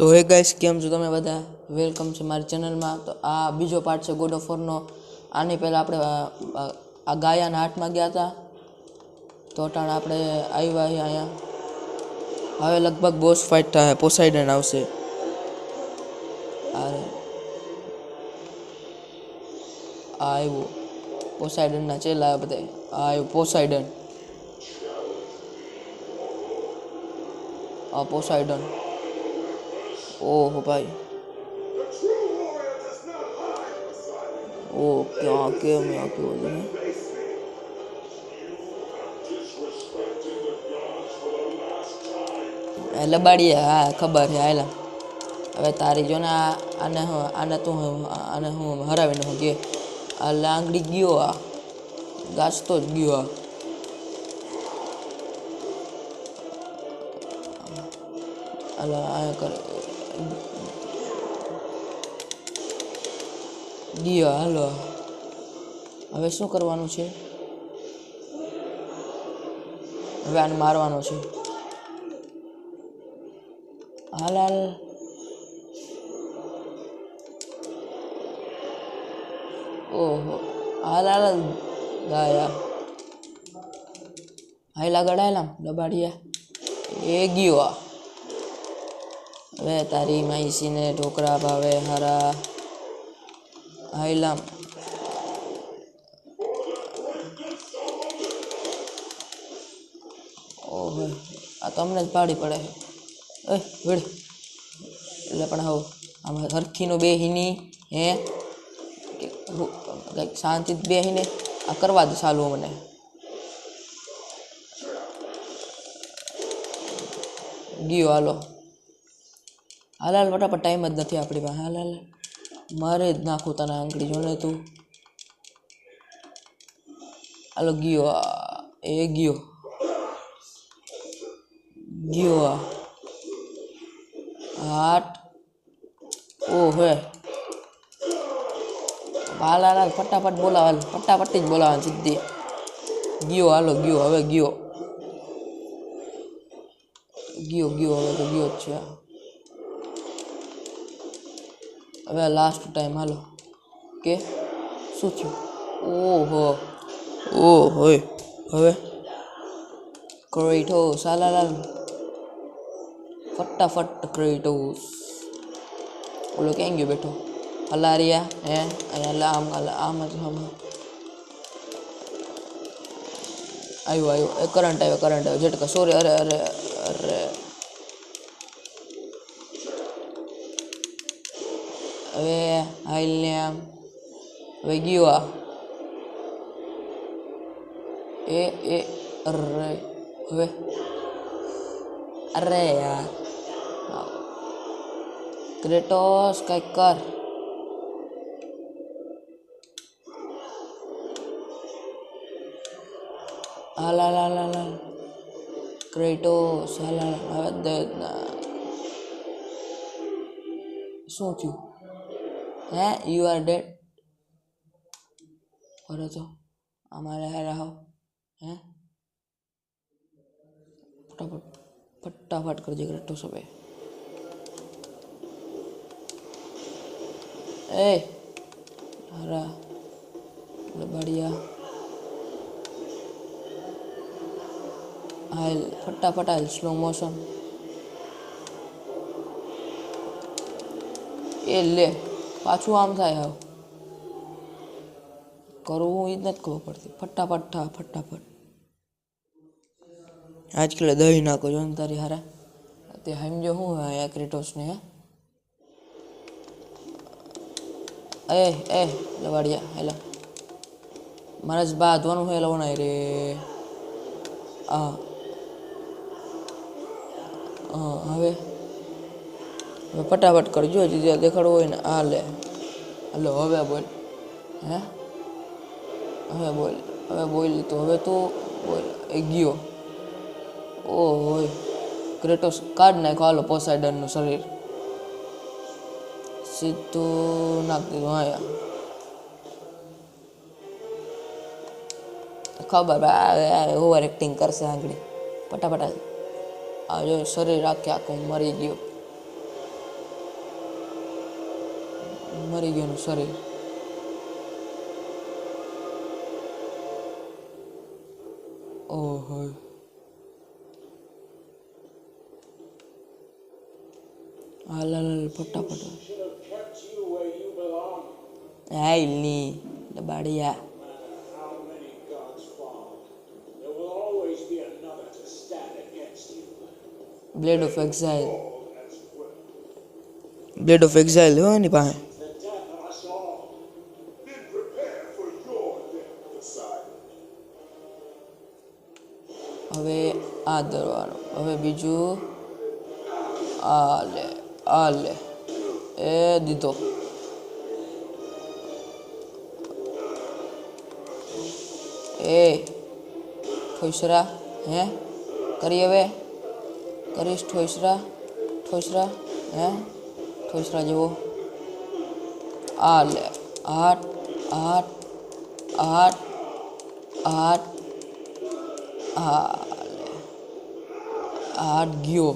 તો હે ગાઈસ, કેમ છો તમે બધા? વેલકમ છે મારી ચેનલમાં. તો આ બીજો પાર્ટ છે ગોડ ઓફ વોરનો. આની પહેલાં આપણે આ ગાયાના હાટમાં ગયા હતા, તો અટાણે આપણે આવ્યા અહીંયા. હવે લગભગ બોસ ફાઇટ થાય, પોસાઇડન આવશે. આ આવ્યું પોસાઇડનના ચેલા બધા. આ આવ્યું પોસાઇડન. આ પોસાઇડન. ઓહો ભાઈ, ઓહ ક્યાં કેમ આપ્યું હતું ને. લબાડીએ, હા ખબર છે. હાલા હવે તારી જો ને આને હું હરાવીને હું કે આ લાંગડી ગયો, આ ગાજતો જ ગયો. આ કરે ગયો. હાલો હવે શું કરવાનું છે? હવે આને મારવાનો છે. હાલ હાલ ઓહો, હાલ હાલ ગાયા હાયલા ગડાયેલા દબાડિયા એ ગયો. હવે તારી માઈસીને ઢોકરા ભાવે હારા. હાયલામ ઓહો, આ તમને જ પાડી પડે. વેડ એટલે પણ હવે આમાં હરખીનો બેહીની હે કંઈક શાંતિથી બેહીને આ કરવા દે ચાલુ. મને ગયો. હાલો હાલ હાલ ફટાફટ, ટાઈમ જ નથી આપણી પાસે. હાલ હાલ મારે જ નાખું તને આંગળી જોને તું. હાલો ગયો. એ ગયો ગયો હાટ. ઓ હે હાલ હાલ હાલ ફટાફટ બોલાવ. હાલ ફટાફટ જ બોલાવવાનું સીધી. ગયો. હાલો ગયો. હવે ગયો ગયો ગયો હવે તો ગયો જ છે. હવે લાસ્ટ ટાઈમ. હાલો કે શું થયું? ઓહો ઓહો હવે ક્રેટોસ. હાલ હાલ હાલ ફટાફટ ક્રેટોસ. ઓલો ક્યાં ગયો બેઠો? હલારિયા હે અહીંયા આમ જ આવ્યો. એ કરંટ આવ્યો ઝટકા. સોરી. અરે અરે અરે હવે હાઈલ ને આમ. હવે ગયો આ એ અરે હવે અરે યાર ક્રેટોસ કંઈક કર. હાલ હાલ હાલ હાલ ક્રેટોસ. હાલ હાલ હવે શું થયું? હે યુ આર ડેડ. અરે તો અમારે હારા હો. હે ફટાફટ કરજે ક્રેટોસ. હવે એ હારા લબાડિયા. હાલ ફટાફટ હાલ. Slow motion. એ લે પાછું આમ થાય. હવે કરવું એ જ નથી ખબર પડતી. ફટાફટ થા ફટાફટ. આજકાલ દહીં નાખો જો ને તારી હારા. તે સમજો શું આ ક્રેટોસને. હે એ લવાડિયા હેલા મારે જ બાંધવાનું છે. લવણાય રે હવે ફટાફટ કરજો. જે દેખાડવું હોય ને. આ લે હલો હવે બોલ. હે હવે બોલ. હવે બોલ તું. હવે તું બોલ. એ ગયો. ઓહ હોય ક્રેટોસ કાઢ નાખો. હાલો પોસાઇડનનું શરીર સીધું નાખી દીધું. હા ખબર ઓવર એક્ટિંગ કરશે આંગળી. ફટાફટ આ જો શરીર આખે આખું મરી ગયું. મરી ગયાનું શરીર. ઓહો, હાલ ફટાફટ. હાઈ ની દબાડિયા. Blade of exile. Blade of exile હોય ની પાસે. હવે આ દરવાનું. હવે બીજું આ લે એ દીધો. એ ઠોસરા હે કરી હવે કરીશ ઠોસરા હે ઠોસરા જેવો. આ લે આઠ આઠ આઠ આઠ આઠ ગયો.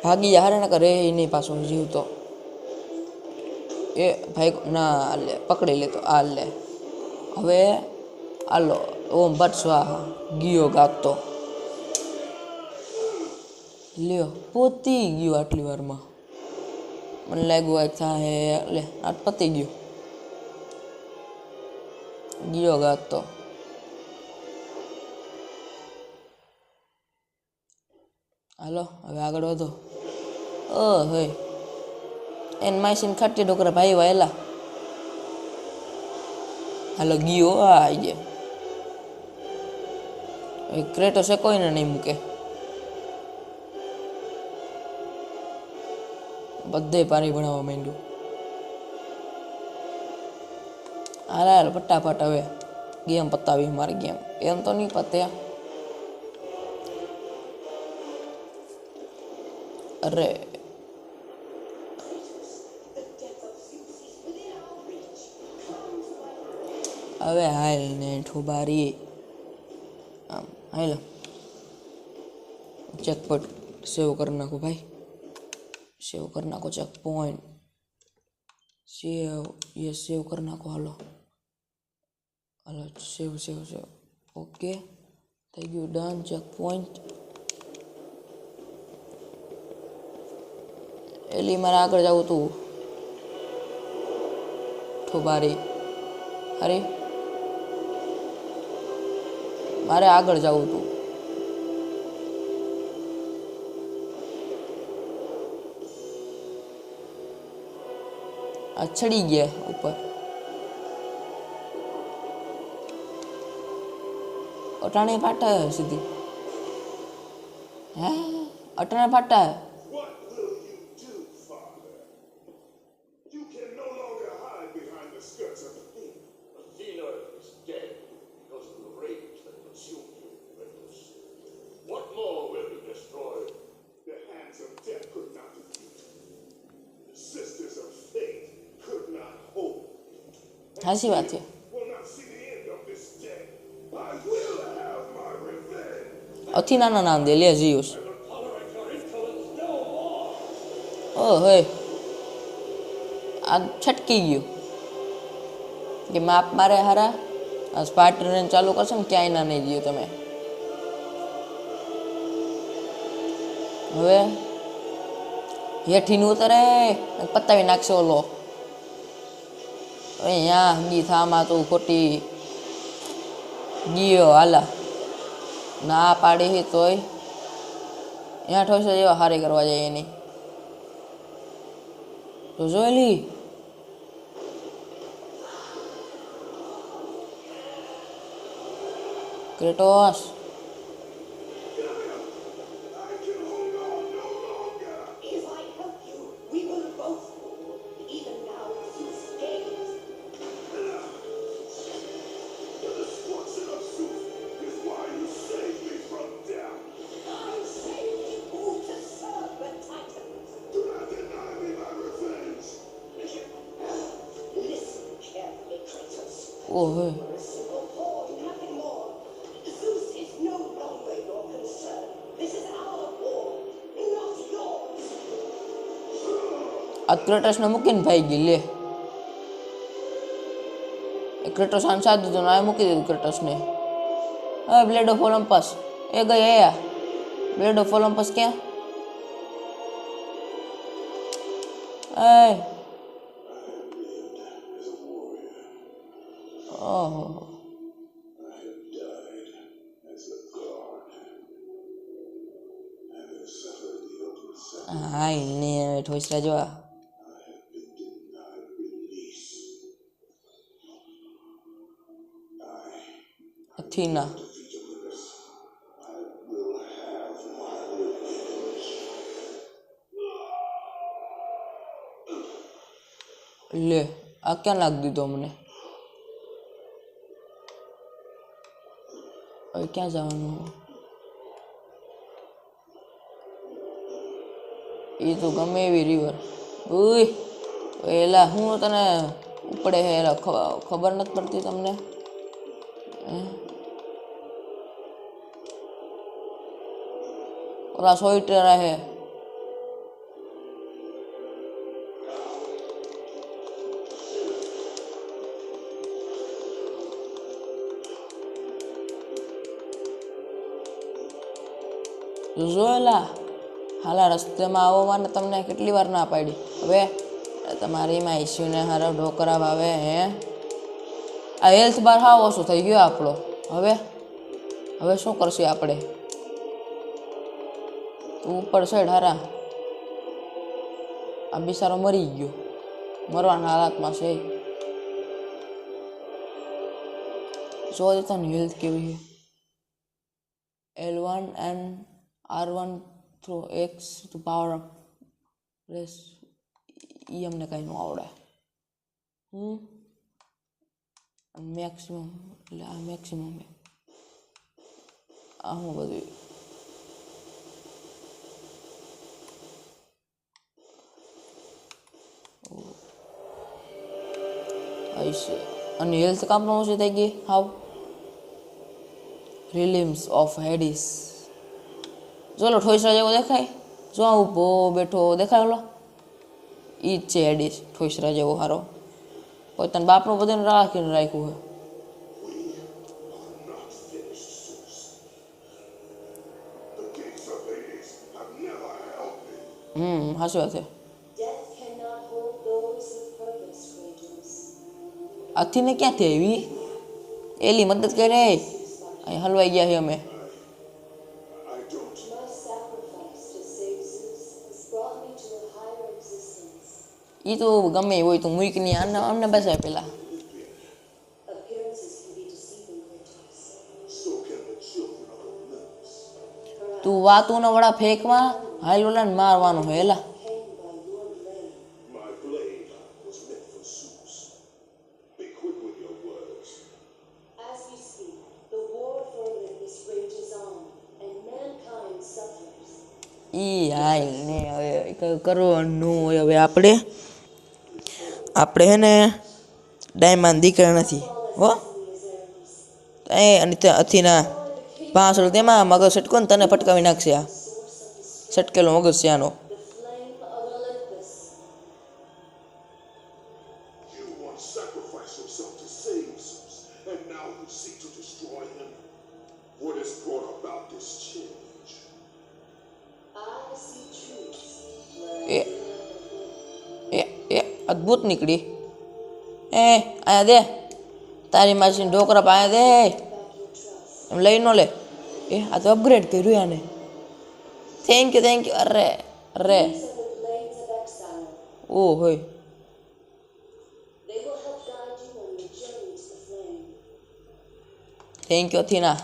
ભાગી જા હારે ને કરે નહીં પાછો જીવતો. એ ભાઈ ના લે પકડી લેતો. આ લે હવે આલો ઓમ ભટ સ્વાહા ગયો ગાતો. લ્યો પોતી ગયો આટલી વારમાં. મને લાગ્યું આ થાય લે આ પતી ગયો ગાતો. હાલો હવે આગળ વધો. હે એને માસીને ખાટી ઢોકરા ભાઈ વાયેલા. હાલો ગયો આવી ગયા. ક્રેટો છે કોઈને નહીં મૂકે. બધે પાણી ભણાવવા માંડ્યું. હાલ ફટાફટ હવે ગેમ પતાવી મારી ગેમ. એમ તો નહીં પતે. અરે હવે હાલ ને ઠુબારી આમ હાલ ચેકપોઇન્ટ સેવ કરી નાખો ભાઈ. સેવ કરી નાખો ચેક પોઈન્ટ. સેવ કરી નાખો. હાલો સેવ ઓકે થઈ ગયું ડન. Check point. એલી મારે આગળ જવું તું ઠુબારી. અરે મારે આગળ જવું તું. આ ચડી ગયા ઉપર. અટાણે ફાટા સીધી. હે અટાણે ફાટા. સાચી વાત છે. અથીનાના નામ દે લે જીયુસ. ઓ હે આ છટકી ગયું કે માપ મારે હારા. આ સ્પાર્ટ ટ્રેન ચાલુ કરશો ને ક્યાંય ના નહીં ગયું તમે. હવે હેઠીનું ઉતરે પતાવી નાખશે ઓલો. અહીંયા હગી થામાં તું ખોટી ગયો. હાલા ના પાડી હી તોય અહીંયા ઠોસે જેવા હારી કરવા જાય એની તો જોયેલી. ક્રેટોસ ઓહો આ ક્રેટસને મૂકીને ભાઈ ગઈ લે. ક્રેટસ આને સાથ દીધો ને આ મૂકી દીધું ક્રેટસને. હવે બ્લેડ ઓફ ઓલમ્પસ એ ગઈ એ બ્લેડ ઓફ ઓલમ્પસ ક્યાં? એ ઓહો હાય ને ઠોસરા જોવા Athena. લે આ ક્યાં નાખી દીધો મને? હવે ક્યાં જવાનું? એ તો ગમે એવી રિવર. ઉય એલા હું તને ઉપડે હે એલા ખબર નથી પડતી તમને? ઓલા સોઈટર હે જોયેલા હાલા રસ્તેમાં આવવાને તમને કેટલી વાર ના પાડી. હવે તમારી માં ઈસ્યુને હારો ઢોકરા ભાવે હે. આ હેલ્થ બાર હાવ ઓછો થઈ ગયો આપણો. હવે શું કરશે આપણે? તું ઉપર સાઈડ હારા. આ બિચારો મરી ગયો, મરવાના હાલાતમાં છે. જોવા દેતા ને હેલ્થ કેવી છે. L1 and R1 through X to power plus e અમને કઈ ન આવડે. મેક્સિમમ એટલે આ મેક્સિમમ આ હું બધું અને હેલ્થ કામનો ઓછી થઈ ગઈ હાવ. રિલિમ્સ ઓફ હેડિસ જોલો ઠોસરા જેવો દેખાય. જો ઊભો બેઠો દેખાય ઓલો ઈ જ છે હેડિસ ઠોસરા જેવો હારો. પોતાના બાપનું બધાને રાખીને રાખ્યું હોય. હાચી વાત છે. આથીને ક્યાંથી આવી? એલી મદદ કરે અહીં હલવાઈ ગયા છે અમે. ઈ તો ગમે હોય તો મૂકની અમને બસાય પેલા. તું વાતું ના વડા ફેંકવા હાલ ઓલાને મારવાનું હોય એલા. ઈ હાલ ને હવે કરવાનું હોય. હવે આપણે હે ને ડાયમાન દીકરા નથી હો. એ અને અથીના પાંસળ તેમાં મગજ સટકો ને તને ફટકાવી નાખશે. આ સટકેલો મગજ છે આનો. અદ્ભુત નીકળી. આયા દે તારી માસીને ઢોકરા પાયા દે એમ લઈ નો લે. આ તો અપગ્રેડ કર્યું આને. Thank you. અરે ઓ હોય થેન્ક યુ અથીના.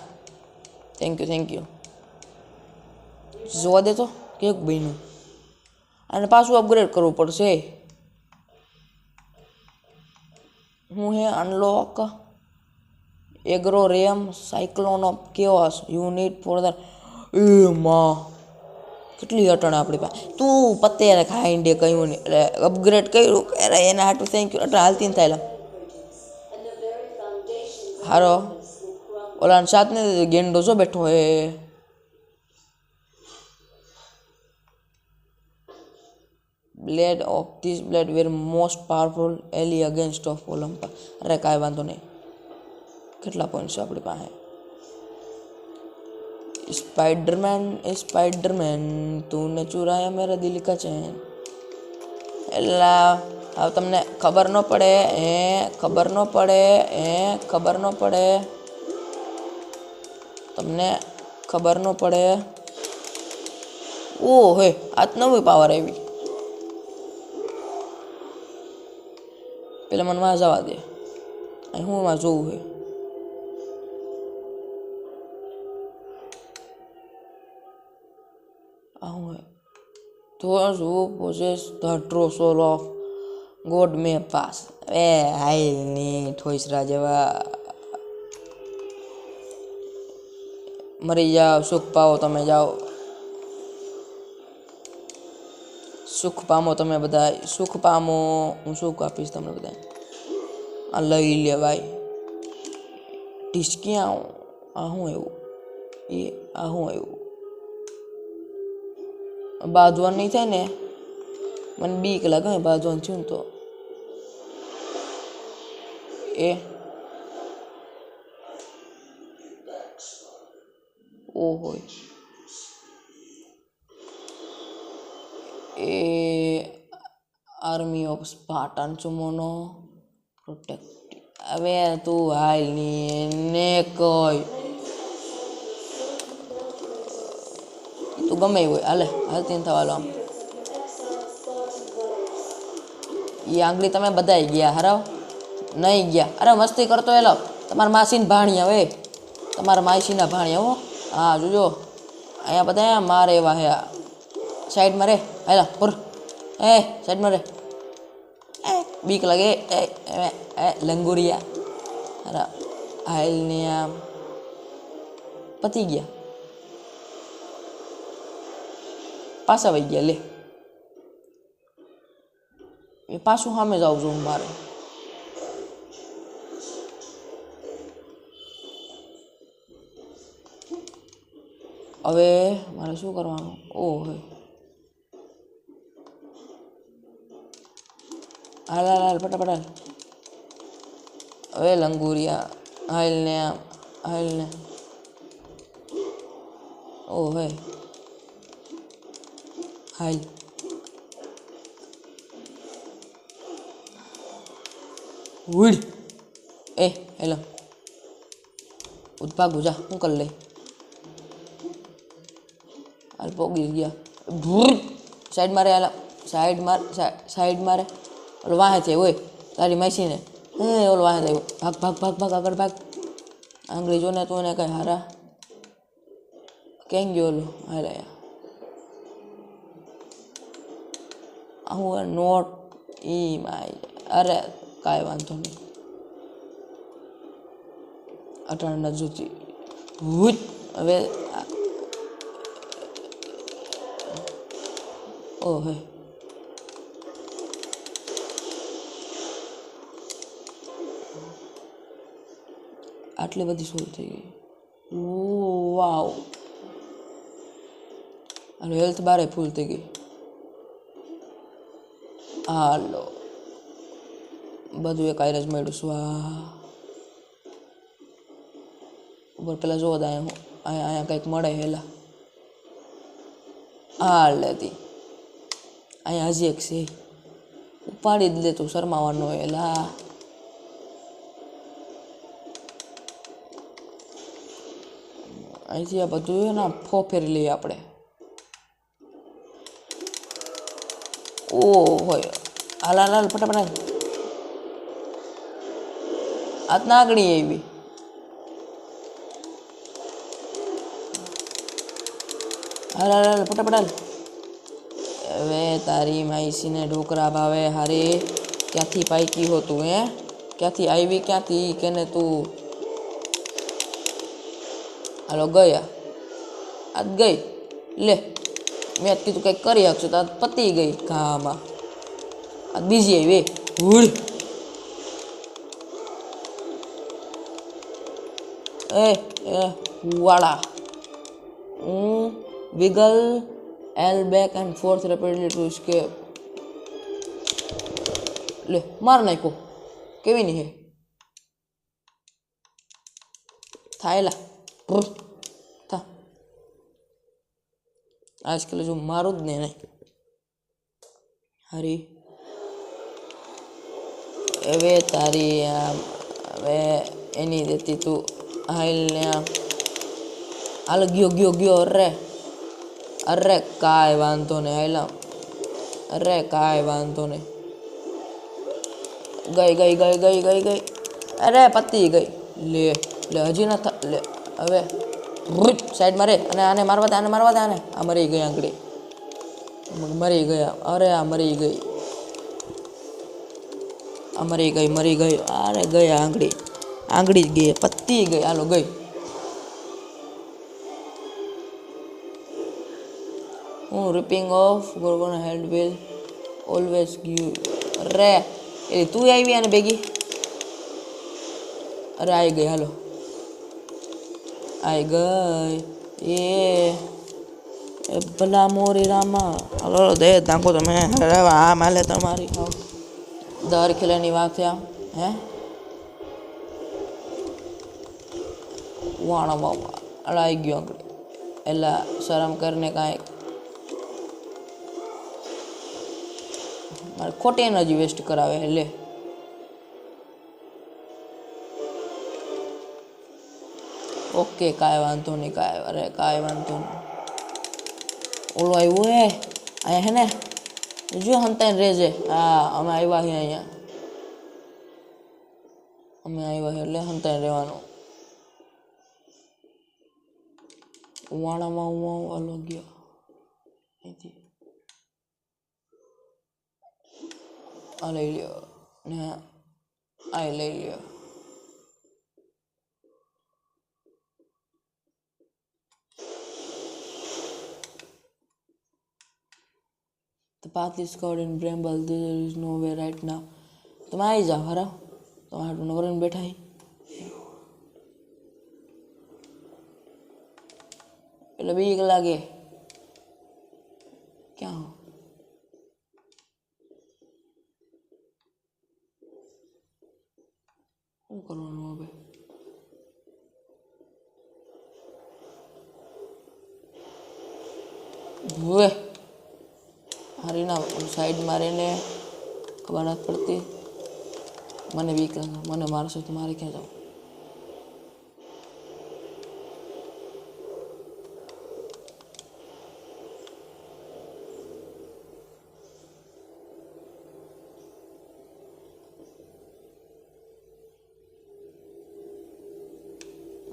Thank you. જોવા દે તો કેક બન્યું. અને પાછું અપગ્રેડ કરવું પડશે. હું હે unlock agro RAM cyclone of chaos unit for the માં કેટલી અટણ આપણી પાસે. તું પતે ખાઈને કહ્યું ને એટલે અપગ્રેડ કર્યું અરે એના હાટું થેન્ક યુ. અટણ હાલતી ને થાય હારો ઓલાને સાથ ને ગેંડો જો બેઠો હે. Blade of this blade were most powerful ally against of Olympus. અરે કાંઈ વાંધો નહીં. કેટલા પોઈન્ટ છે આપણી પાસે? स्पाइडरमैन तूने चुराया मेरा दिल का चैन. एला अब तमने खबर न पड़े તમને ખબર ન પડે. ઓ હે આજ નવી પાવર આવી. પેલા મને માં જવા દે. અહીં હું માં જોવું હે. Those who possess the true soul of God may pass. High ની ઠોઈસરા જેવા. મરી જાઓ, સુખ પાવો તમે જાઓ. સુખ પામો તમે બધા. સુખ પામો. હું સુખ આપીશ તમને બધા. આ લઈ લે ભાઈ. ઢીસક્યા. આ શું એવું? આ શું એવું? બાંધવાનું નહીં થાય ને. મને બીક લાગે બાંધવાનું થયું ને તો. ઓહો આર્મી ઓફ સ્પાર્ટન ચુમોનો પ્રોટેક્ટ. હવે તું હાલ ની ને કઈ તું ગમે હોય હાલે હાલતી થવાલો. આમ એ આંગળી તમે બધાય ગયા હરાવ નહીં ગયા. અરે મસ્તી કરતો એલો તમારા માસીને ભાણિયા હવે. તમારા માસીના ભાણિયા હો. હા જોજો અહીંયા બધા મારે એવા હે. સાઈડમાં રે હાલા પુર. સાઈડમાં રે. બીક લાગે લંગોરિયા. અરે હાલ ને આમ પતી ગયા. પાછા વહી ગયા. લે એ પાછું સામે જાઉં છું મારે. હવે મારે શું કરવાનું? ઓહો હાલ હાલ હાલ ફટાફટ હાલ. હવે લંગુરિયા હાલ ને આમ હાલ ને. ઓ હે હાલ. ઉડ હેલો ઉદભાગ ગુજા શું કરી લઈ. હાલ પોગી ગયા. સાઈડ મારે હાલ. સાઈડ મારે. ઓલો વાહે છે હોય તારી માસીને. ઓલો વાહે થયો. ભાગ આગળ ભાગ. આંગળી જોને તું એને કઈ હારા કેમ ગયો ઓલો હારા. હું નોટ ઈ માય. અરે કાંઈ વાંધો નહીં. અટાણા જુતી હવે. ઓહે આટલી બધી સોલ થઈ ગઈ. વાવ. અને હેલ્થ બારે ફૂલ થઈ ગઈ. હાલો બધું એક આયર જ મળ્યું. સ્વા ઉપર પેલા જોવો અહીંયા કંઈક મળે હેલા. હા લેતી અહીંયા હજી એક છે. ઉપાડી જ લે તું શરમાવાનું હેલા. અહીંથી આ બધું ને ફોફેરી લઈએ આપણે. ઓ હોય હાલ હાલ હાલ ફટાફટ. આજ ના આગળ આવી. હાલ હાલ હાલ ફટાફટ હાલ. હવે તારી માઈસીને ઢોકરા ભાવે હારે. ક્યાંથી પાઈકી હોતું હે? ક્યાંથી આવી? ક્યાંથી કેને તું? હાલો ગયા. આજ ગઈ લે. મેં કીધું કંઈક કરી આપશું તો આજ પતી ગઈ ઘામાં. આ બીજી આવી હુડ. વાળા wiggle L back and forth repeatedly to escape. ले मार नाखो केवी नहीं है थायला था आजकल जो मारो ज नहीं हरी હવે તારી હવે એની દેતી તું હાલ ને હાલ ગયો ગયો ગયો અરે કાંઈ વાંધો નહીં હાલ અરે કાંઈ વાંધો નહીં ગઈ ગઈ ગઈ ગઈ ગઈ ગઈ અરે પતી ગઈ લે લે હજી ન લે હવે સાઈડમાં રે અને આને મારવા દે આને આ મરી ગઈ આંગળી મરી ગયા અરે આ મરી ગઈ મરી ગઈ અરે ગઈ આંગળી જ ગઈ પતી ગઈ હાલો ગઈ હું ripping off Gorgon held will always give અરે એ તું આવી આને ભેગી અરે આવી ગઈ હાલો આવી ગઈ એ ભલા મોરી રામા હાલો દે નાખો તમે આ માલે તમારી દર ખીલાની વાત થયા હે વાણા બાપા અડાઈ ગયો એલા શરમ કરીને કાંઈ મારે ખોટી એનર્જી વેસ્ટ કરાવે લે ઓકે કાંઈ વાંધો નહીં કાંઈ વાંધો નહીં ઓલો આવ્યો હે અહીંયા હે ને જો હંતાઈને રહેજે હા અમે આવ્યા છીએ અહીંયા એટલે હંતાઈને રહેવાનું વાણામાં હું હાલો ગયો અહીંથી આ લઈ લ્યો ને આ લઈ લ્યો The path is covered in bramble. There is no way right now. તમે આવી જાઓ હરાવ તમારે નવરીને બેઠા એટલે બીક લાગે ક્યાં શું કરવાનું હવે હવે હારીના સાઈડમાં રહીને ખબર નથી પડતી મને બીક લાગે મને મારશે તો મારે ક્યાં જાવ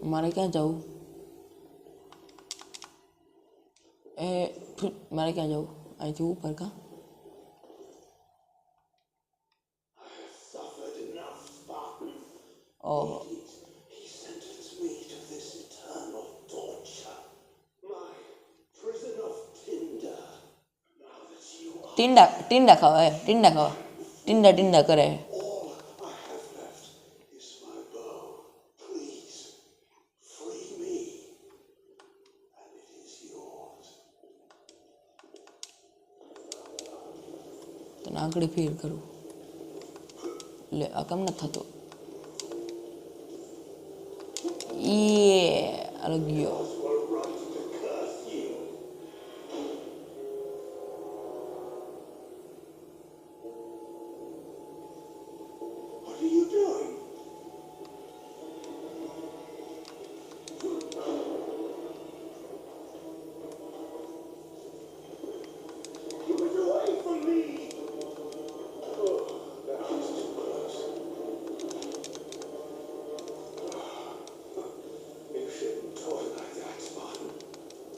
મારે ક્યાં જવું મારે ક્યાં જવું અહીંથી ઉપર કા ઓહો ટીંડા ખાવા ટીંડા કરે આંગળી ફેર કરું લે આ કેમ નથી થતો અલગ ગયો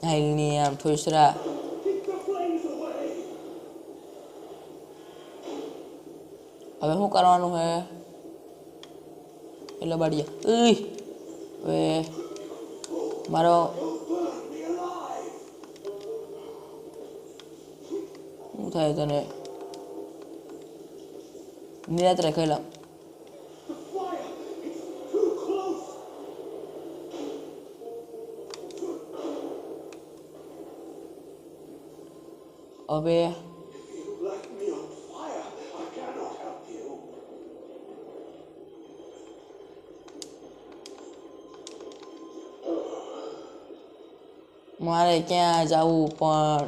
હાલની આમ થોસરા હવે શું કરવાનું હે એટલે બાડિયા હવે મારો શું થાય તને નિરાત્રે ખેલા હવે મારે ક્યાં જવું પણ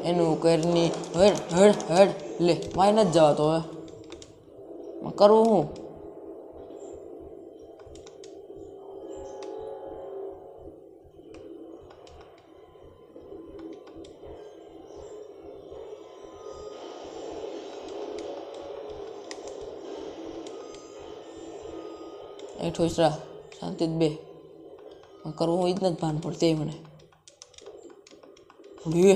એનું કરની હેડ હેડ હેડ લે મારે નથી જવાતો હવે કરવું હું એ ઠોસરા શાંતિ જ બે કરવું હું જ નથી ભાન પડતી મને ભીવે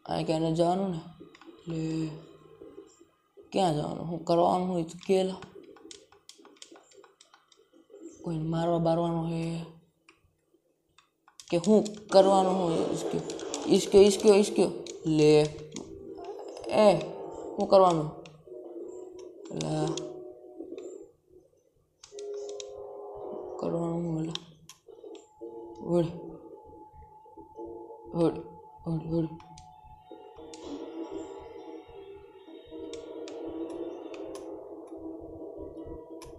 આ ક્યાં નથી જવાનું ને લે ક્યાં જવાનું હું કરવાનું હોય તો કેલા કોઈ મારવા બારવાનું હે કે હું કરવાનું હોય ઈશ્ક્યો ઈશ્ક્યો ઈશ્ક્યો લે એ હું કરવાનું લે કરવાનું હું વળ વળ વળ વળ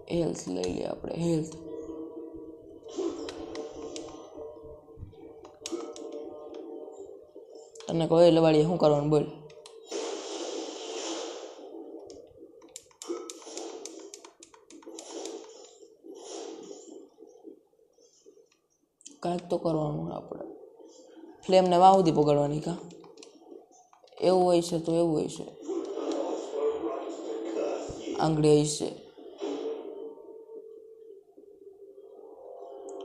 હેલ્થ લઈ લે આપણે હેલ્થ તને કહો એટલે વાળીએ શું કરવાનું બોલ કાંઈક તો કરવાનું આપણે ફ્લેમને વાહ સુધી પકડવાની કા એવું હોય છે તો એવું હોય છે આંગળી હોય છે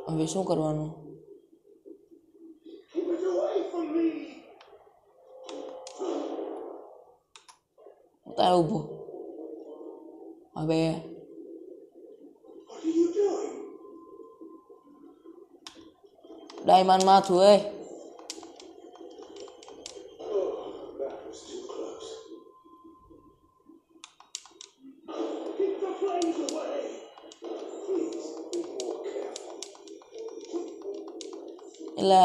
હવે શું કરવાનું ત્યાં ઊભો હવે ડાયમંડ માથું હે એટલે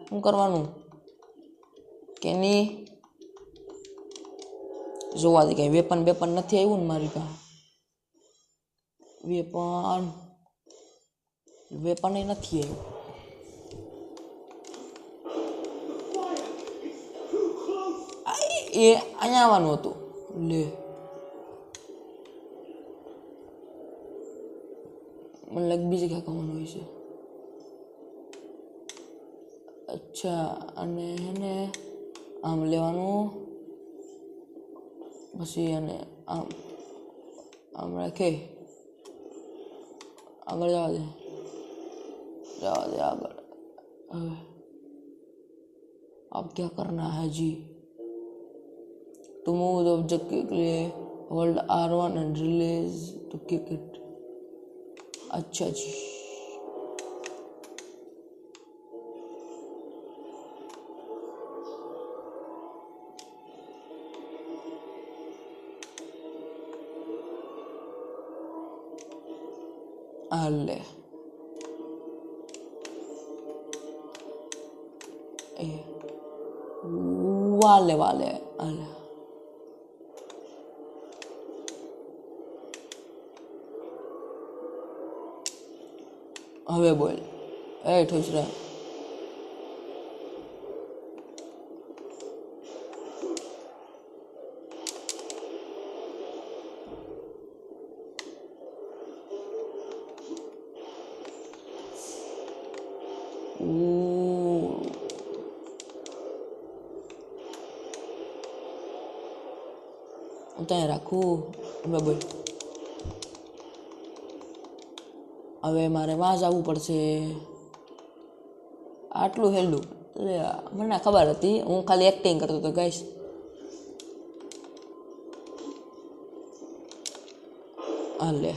શું કરવાનું કે ની જોવા દે કઈ વેપન બેપન નથી આવ્યું ને મારી પાસે વેપન નથી આવ્યું એ અહીંયા આવવાનું હતું લે મને લાગે બીજે ક્યાંક આવવાનું હોય છે અચ્છા અને એને આમ લેવાનું પછી અને આમ આમ રાખે આગળ જવા દે આગળ હવે अब क्या करना है जी to move the object quickly hold R1 and release to kick it अच्छा जी अल्ले वाले वाले अल्ले હવે બોલ એ ઠોસરા ત્યાં રાખું હવે બોલ હવે મારે વાં જવું પડશે આટલું હેલું મને ખબર હતી હું ખાલી એક્ટિંગ કરતો હતો ગાઈસ હાલે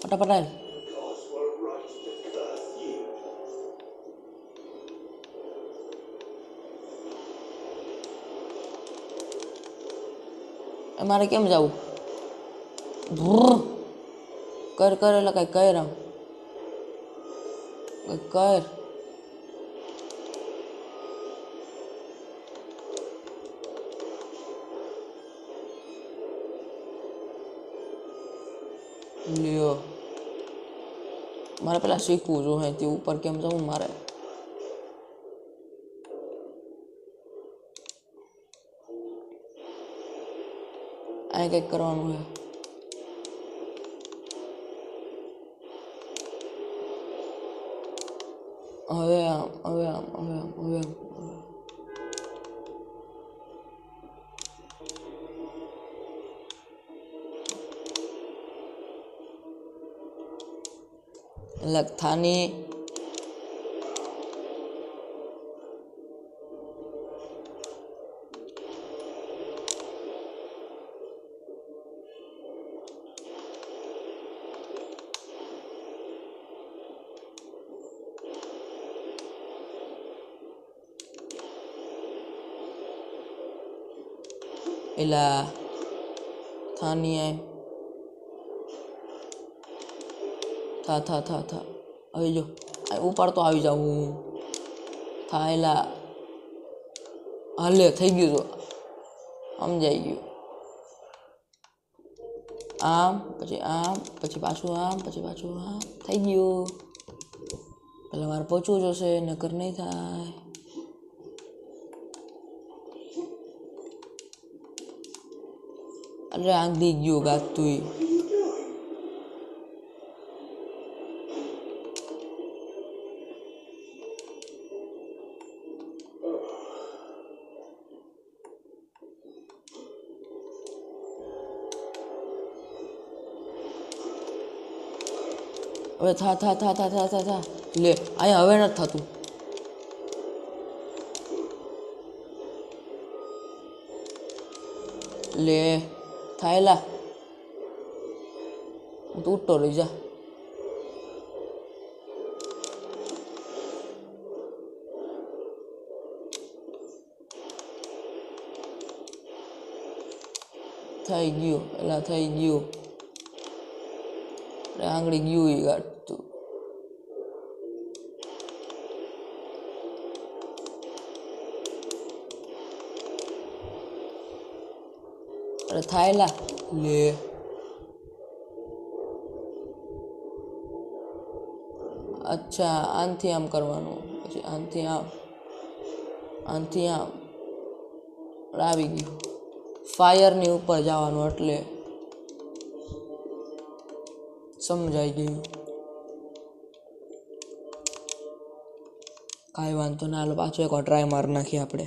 ફટાફટ મારે કેમ જવું કર કર એટલે કઈ કર આમ કર લ્યો મારે પેલા શીખવું જોઈએ તે ઉપર કેમ જવું મારે આ કંઈક કરવાનું છે હવે આમ હવે આમ હવે આમ હવે આમ લખથાની એલા થાની આય થા હવે જો ઉપર તો આવી જાઉં થા એલા હાલે થઈ ગયું તો સમજાઈ ગયું આમ પછી પાછું આમ પછી પાછું આમ થઈ ગયું પેલા મારે પહોંચવું જોશે નકર નહીં થાય અરે આંગળી ગયું ગાતું હવે થા લે અહીંયા હવે નથી થતું લે થાયલા હું તો ઉઠતો રહી જા થઈ ગયું એલા થઈ ગયું આંગળી ગયું એ ગાંઠતું અરે થાયલા લે અચ્છા આનથી આમ કરવાનું પછી આનથી આમ આવી ગયું ફાયરની ઉપર જવાનું એટલે સમજાઈ ગયું કાંઈ વાંધો ના હાલો પાછો એકવાર ટ્રાય મારી નાખીએ આપણે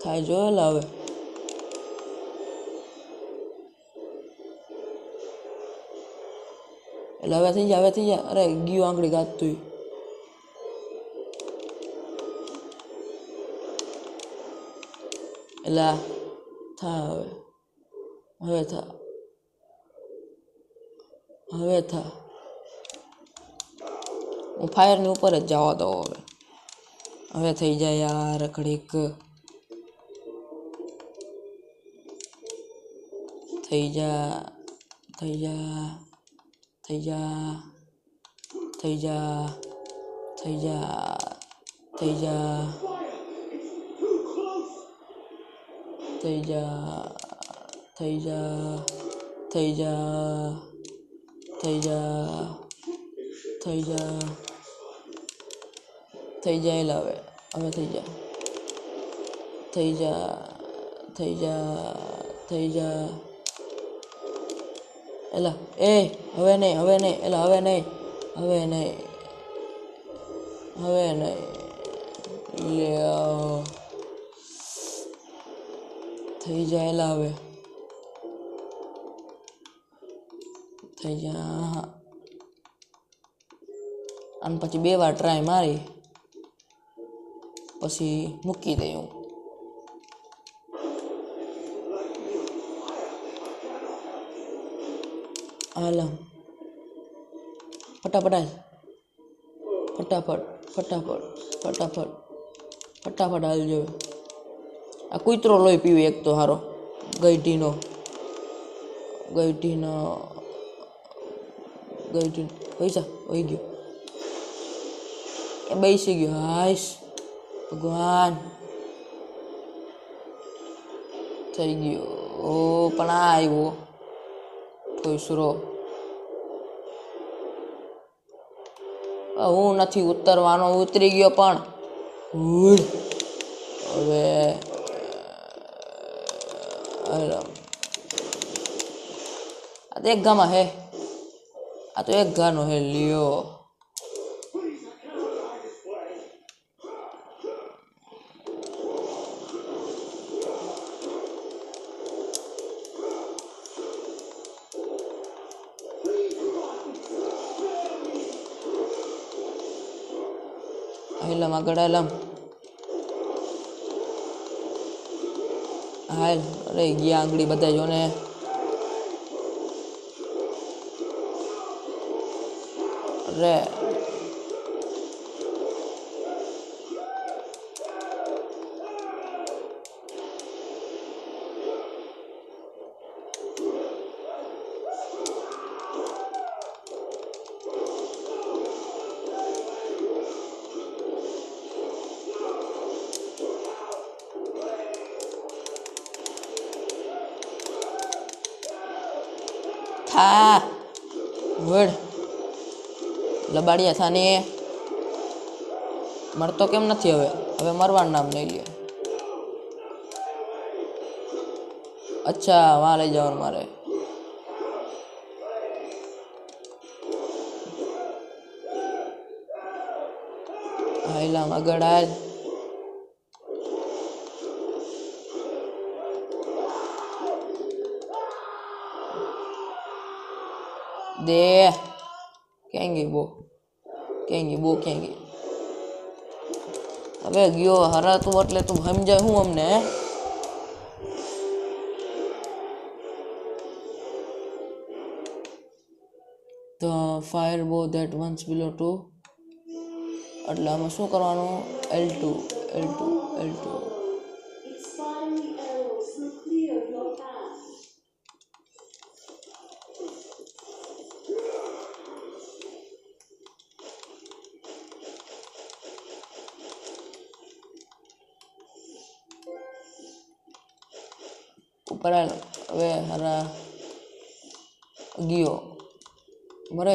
થાય જોયેલા હવે એટલે હવે થઈ જાય અરે ગયું આંગળી ગાતું એટલે થા હવે થા હું ફાયરની ઉપર જ જવા દઉં હવે થઈ જાય યાર ઘડીક થઈ જા થઈ જા થઈ જા થઈ જા થઈ જા થઈ જા થઈ જા થઈ જા થઈ જા થઈ જા થઈ જા થઈ જાય હવે થઈ જા થઈ જા થઈ જા થઈ જા એલા એ હવે નહીં એલા હવે નહીં લે થઈ જાય એલા હવે થઈ જા અને પછી 2 વાર ટ્રાય મારી પછી મૂકી દઉં હાલ ફટાફટ હાલજો આ કૂતરો લોહી પીવે એક તો હારો ગઈઢીનો ગઈઢીનો પૈસા વહી ગયો એ બેસી ગયો હાઈશ ભગવાન થઈ ગયો ઓ પણ આ આવ્યો કોઈસરો હું નથી ઉતરવાનો ઉતરી ગયો પણ હવે આ તો એક ગામાં હે આ તો એક ગાનો હે લ્યો હેલમ આગળ હેલમ હાલ અરે ગયા આંગળી બધા જો ને અરે થા વડ લબાડિયા થાને મરતો કેમ નથી હવે મરવાનું નામ લઈ લે અચ્છા વાં લઈ જવાનું મારે હાઈલામ આગળ હાલ દે ક્યાં ગઈ બો ક્યાં ગઈ હવે ગયો હરાતું એટલે તું સમજાય હું અમને ધ ફાયર બો ધેટ વન્સ બિલો ટુ એટલે આમાં શું કરવાનું L2 ઉપર હાલ હવે હરા ગયો મરે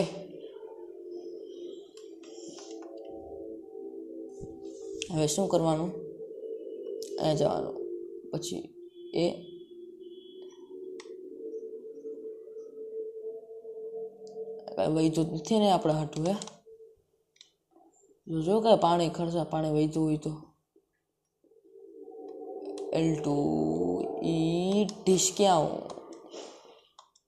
હવે શું કરવાનું અહીંયા જવાનું પછી એ કાંઈ વહીતું નથી ને આપણે હાટું હે જો કાંઈ પાણી ખર્ચા પાણી વહીતું હોય તો L2 ઈ ઢીસક્યા હું